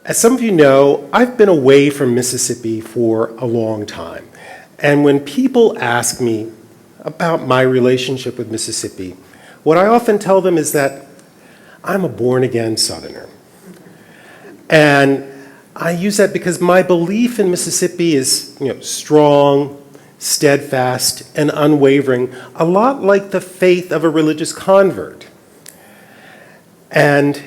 As some of you know, I've been away from Mississippi for a long time. And when people ask me about my relationship with Mississippi, what I often tell them is that I'm a born-again Southerner. And I use that because my belief in Mississippi is, strong, steadfast, and unwavering, a lot like the faith of a religious convert. And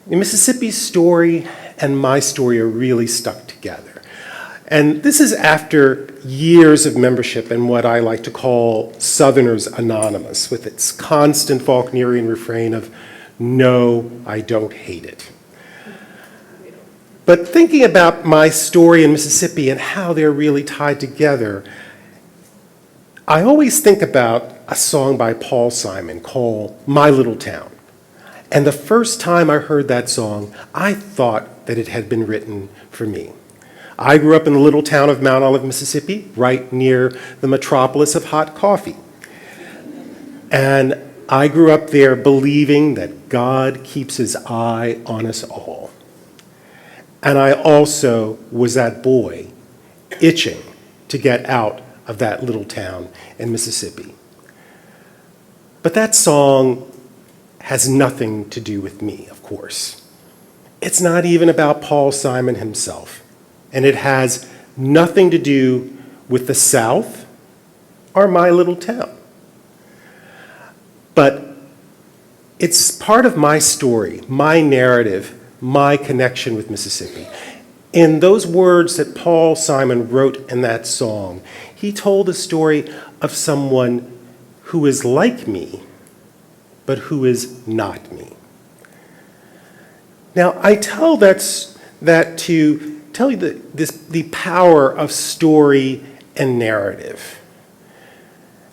Mississippi's story and my story are really stuck together. And this is after years of membership in what I like to call Southerners Anonymous, with its constant Faulknerian refrain of, "No, I don't hate it." But thinking about my story in Mississippi and how they're really tied together, I always think about a song by Paul Simon called My Little Town. And the first time I heard that song, I thought that it had been written for me. I grew up in the little town of Mount Olive, Mississippi, right near the metropolis of hot coffee. And I grew up there believing that God keeps his eye on us all. And I also was that boy itching to get out of that little town in Mississippi. But that song has nothing to do with me, of course. It's not even about Paul Simon himself. And it has nothing to do with the South or my little town. But it's part of my story, my narrative, my connection with Mississippi. In those words that Paul Simon wrote in that song, he told the story of someone who is like me, but who is not me. Now, I tell that to tell you the power of story and narrative.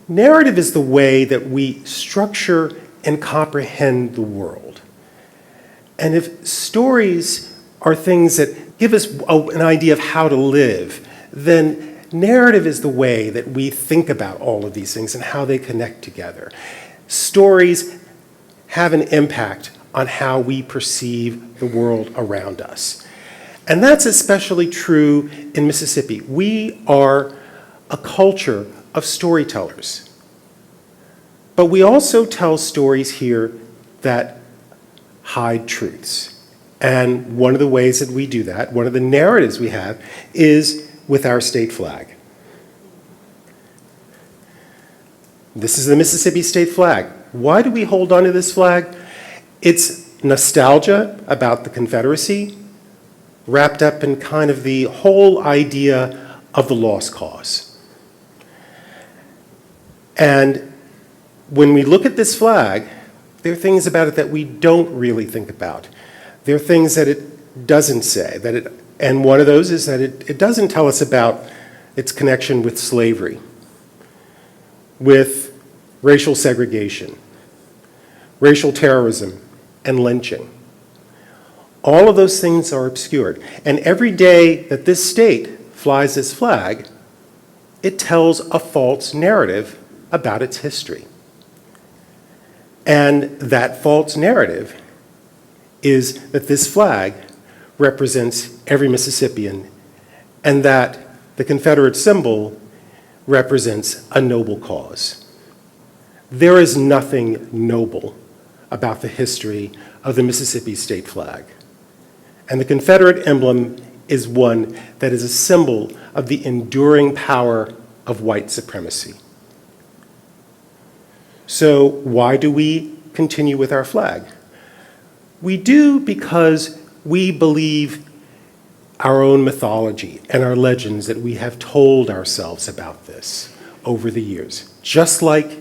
Narrative is the way that we structure and comprehend the world. And if stories are things that give us an idea of how to live, then narrative is the way that we think about all of these things and how they connect together. Stories have an impact on how we perceive the world around us. And that's especially true in Mississippi. We are a culture of storytellers. But we also tell stories here that hide truths. And one of the ways that we do that, one of the narratives we have, is with our state flag. This is the Mississippi state flag. Why do we hold on to this flag? It's nostalgia about the Confederacy, wrapped up in kind of the whole idea of the lost cause. And when we look at this flag, there are things about it that we don't really think about. There are things that it doesn't say, and one of those is that it doesn't tell us about its connection with slavery, with racial segregation, racial terrorism, and lynching. All of those things are obscured. And every day that this state flies this flag, it tells a false narrative about its history. And that false narrative is that this flag represents every Mississippian and that the Confederate symbol represents a noble cause. There is nothing noble about the history of the Mississippi state flag. And the Confederate emblem is one that is a symbol of the enduring power of white supremacy. So why do we continue with our flag? We do because we believe our own mythology and our legends that we have told ourselves about this over the years. Just like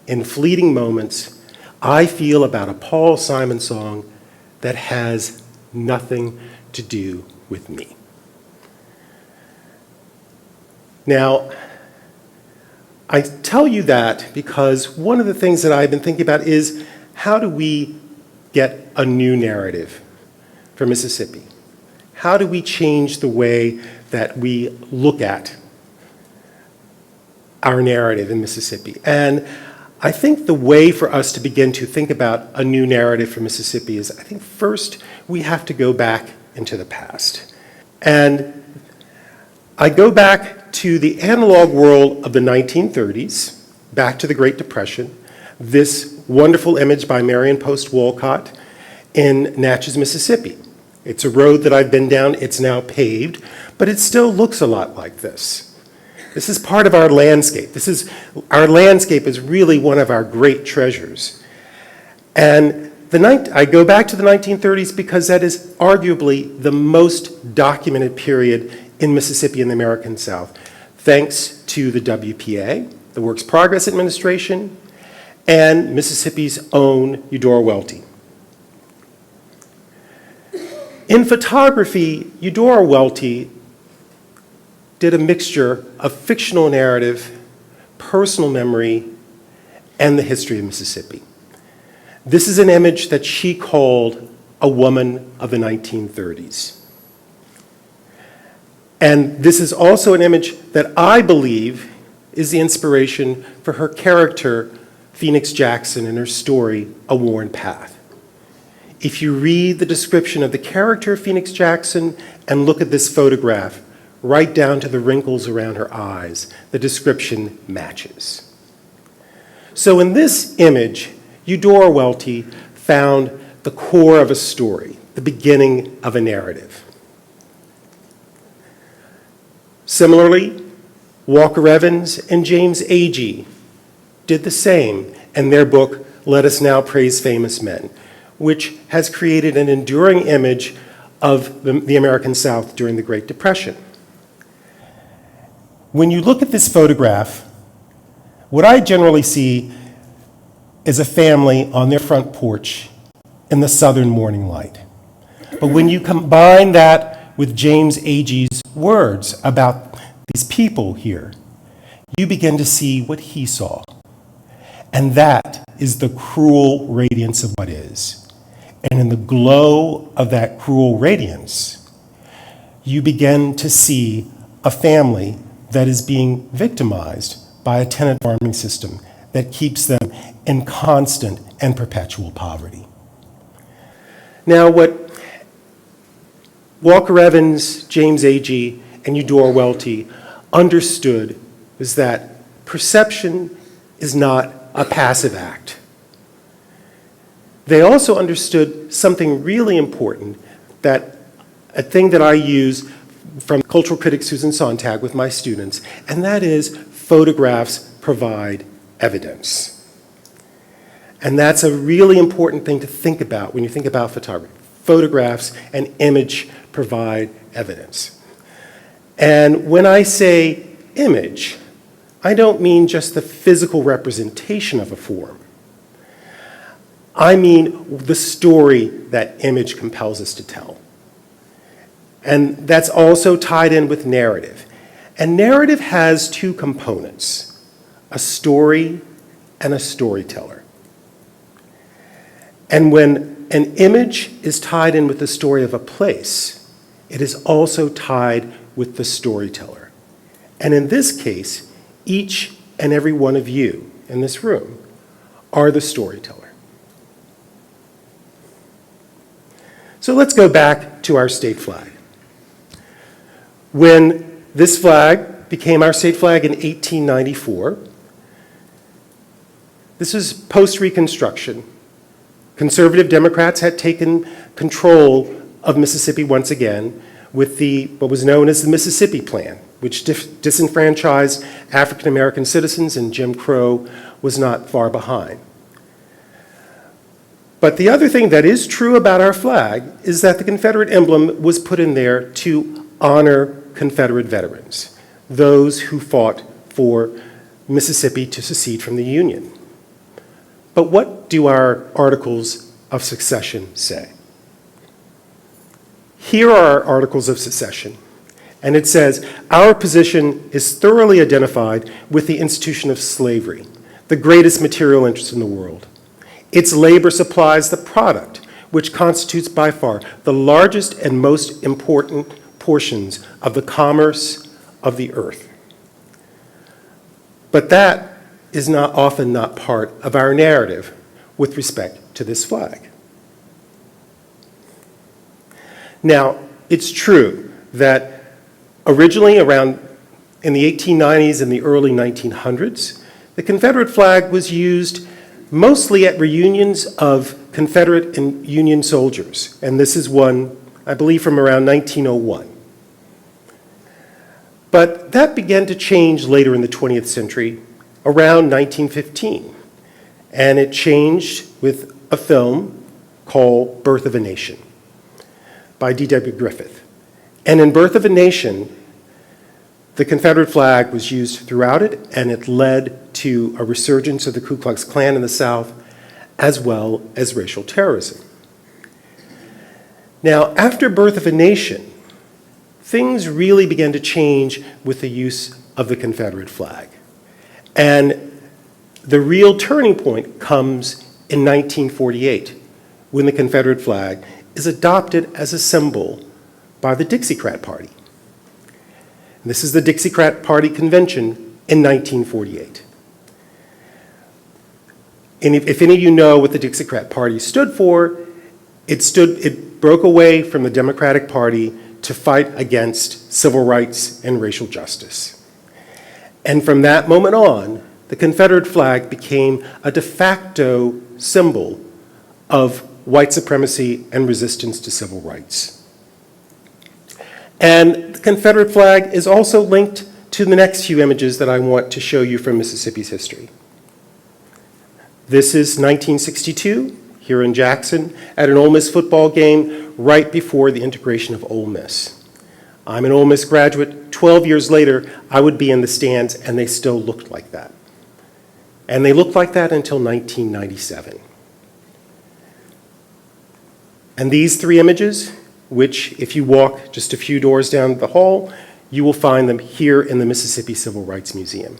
in fleeting moments, I feel about a Paul Simon song that has nothing to do with me. Now, I tell you that because one of the things that I've been thinking about is how do we get a new narrative for Mississippi? How do we change the way that we look at our narrative in Mississippi? And I think the way for us to begin to think about a new narrative for Mississippi is, I think first we have to go back into the past. And I go back to the analog world of the 1930s, back to the Great Depression, this wonderful image by Marion Post Walcott in Natchez, Mississippi. It's a road that I've been down. It's now paved, but it still looks a lot like this. This is part of our landscape. Our landscape is really one of our great treasures. And I go back to the 1930s because that is arguably the most documented period in Mississippi and the American South, thanks to the WPA, the Works Progress Administration, and Mississippi's own Eudora Welty. In photography, Eudora Welty did a mixture of fictional narrative, personal memory, and the history of Mississippi. This is an image that she called a woman of the 1930s. And this is also an image that I believe is the inspiration for her character, Phoenix Jackson, in her story, A Worn Path. If you read the description of the character of Phoenix Jackson and look at this photograph, right down to the wrinkles around her eyes, the description matches. So in this image, Eudora Welty found the core of a story, the beginning of a narrative. Similarly, Walker Evans and James Agee did the same in their book, Let Us Now Praise Famous Men, which has created an enduring image of the American South during the Great Depression. When you look at this photograph, what I generally see is a family on their front porch in the southern morning light. But when you combine that with James Agee's words about these people here, you begin to see what he saw. And that is the cruel radiance of what is. And in the glow of that cruel radiance, you begin to see a family that is being victimized by a tenant farming system that keeps them in constant and perpetual poverty. Now, what Walker Evans, James Agee, and Eudora Welty understood was that perception is not a passive act. They also understood something really important, that a thing that I use from cultural critic Susan Sontag with my students, and that is photographs provide evidence. And that's a really important thing to think about when you think about photography. Photographs and image provide evidence. And when I say image, I don't mean just the physical representation of a form. I mean the story that image compels us to tell. And that's also tied in with narrative. And narrative has two components, a story and a storyteller. And when an image is tied in with the story of a place, it is also tied with the storyteller. And in this case, each and every one of you in this room are the storyteller. So let's go back to our state flag. When this flag became our state flag in 1894, this is post-Reconstruction. Conservative Democrats had taken control of Mississippi once again with what was known as the Mississippi Plan, which disenfranchised African American citizens, and Jim Crow was not far behind. But the other thing that is true about our flag is that the Confederate emblem was put in there to honor Confederate veterans, those who fought for Mississippi to secede from the Union. But what do our Articles of Succession say? Here are our Articles of Succession, and it says, our position is thoroughly identified with the institution of slavery, the greatest material interest in the world. Its labor supplies the product, which constitutes by far the largest and most important portions of the commerce of the earth. But that is often not part of our narrative with respect to this flag. Now, it's true that originally around in the 1890s and the early 1900s, the Confederate flag was used mostly at reunions of Confederate and Union soldiers. And this is one, I believe, from around 1901. But that began to change later in the 20th century, around 1915. And it changed with a film called Birth of a Nation by D.W. Griffith. And in Birth of a Nation, the Confederate flag was used throughout it, and it led to a resurgence of the Ku Klux Klan in the South, as well as racial terrorism. Now, after Birth of a Nation, things really began to change with the use of the Confederate flag. And the real turning point comes in 1948, when the Confederate flag is adopted as a symbol by the Dixiecrat Party. And this is the Dixiecrat Party convention in 1948. And if any of you know what the Dixiecrat Party stood for, it broke away from the Democratic Party to fight against civil rights and racial justice. And from that moment on, the Confederate flag became a de facto symbol of white supremacy and resistance to civil rights. And the Confederate flag is also linked to the next few images that I want to show you from Mississippi's history. This is 1962, here in Jackson, at an Ole Miss football game right before the integration of Ole Miss. I'm an Ole Miss graduate. 12 years later, I would be in the stands, and they still looked like that. And they looked like that until 1997. And these three images, which if you walk just a few doors down the hall, you will find them here in the Mississippi Civil Rights Museum,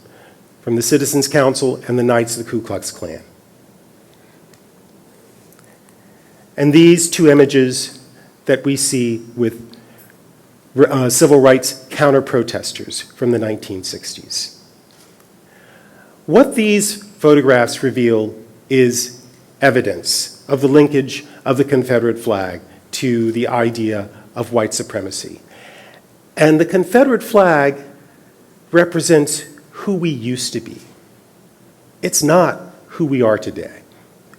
from the Citizens Council and the Knights of the Ku Klux Klan. And these two images that we see with civil rights counter-protesters from the 1960s. What these photographs reveal is evidence of the linkage of the Confederate flag to the idea of white supremacy. And the Confederate flag represents who we used to be. It's not who we are today.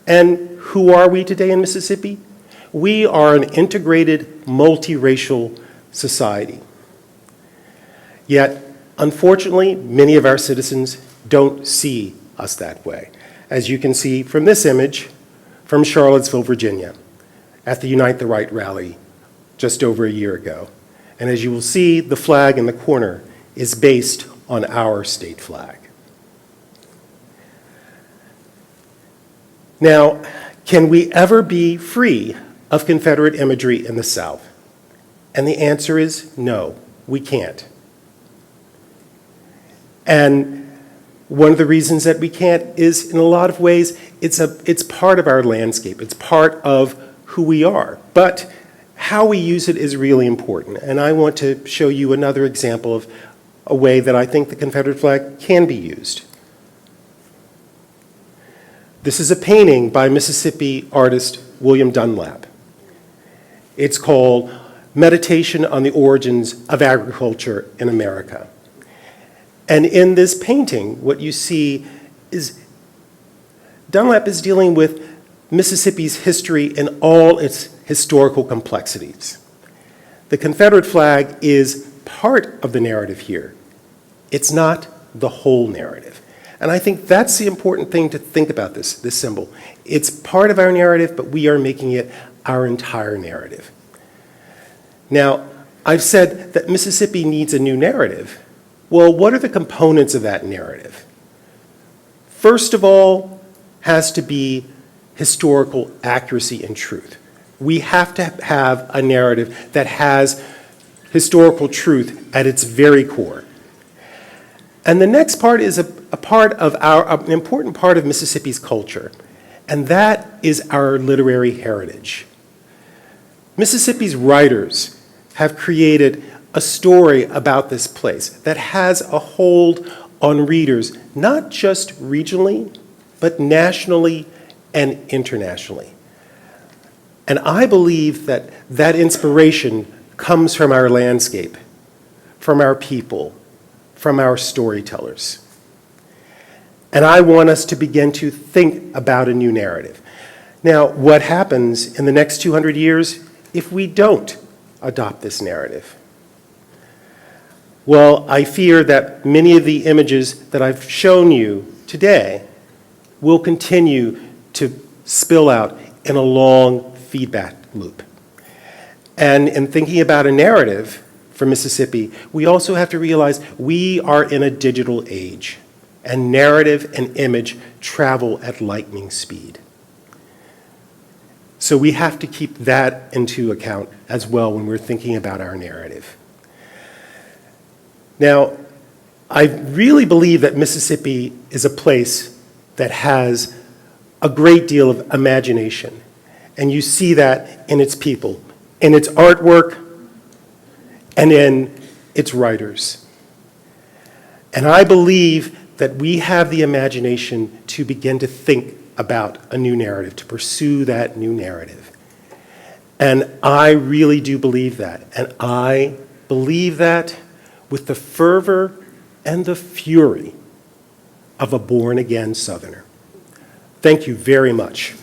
And who are we today in Mississippi? We are an integrated, multiracial society. Yet, unfortunately, many of our citizens don't see us that way, as you can see from this image from Charlottesville, Virginia, at the Unite the Right rally just over a year ago. And as you will see, the flag in the corner is based on our state flag. Now, can we ever be free of Confederate imagery in the South? And the answer is no, we can't. And one of the reasons that we can't is, in a lot of ways, it's part of our landscape. It's part of who we are. But how we use it is really important. And I want to show you another example of a way that I think the Confederate flag can be used. This is a painting by Mississippi artist William Dunlap. It's called Meditation on the Origins of Agriculture in America. And in this painting, what you see is Dunlap is dealing with Mississippi's history in all its historical complexities. The Confederate flag is part of the narrative here. It's not the whole narrative. And I think that's the important thing to think about this symbol. It's part of our narrative, but we are making it our entire narrative. Now, I've said that Mississippi needs a new narrative. Well, what are the components of that narrative? First of all, has to be historical accuracy and truth. We have to have a narrative that has historical truth at its very core. And the next part is an important part of Mississippi's culture, and that is our literary heritage. Mississippi's writers have created a story about this place that has a hold on readers, not just regionally, but nationally and internationally. And I believe that that inspiration comes from our landscape, from our people, from our storytellers. And I want us to begin to think about a new narrative. Now, what happens in the next 200 years if we don't adopt this narrative? Well, I fear that many of the images that I've shown you today will continue to spill out in a long feedback loop. And in thinking about a narrative for Mississippi, we also have to realize we are in a digital age, and narrative and image travel at lightning speed. So we have to keep that into account as well when we're thinking about our narrative. Now, I really believe that Mississippi is a place that has a great deal of imagination, and you see that in its people, in its artwork, and in its writers. And I believe that we have the imagination to begin to think about a new narrative, to pursue that new narrative. And I really do believe that. And I believe that with the fervor and the fury of a born-again Southerner. Thank you very much.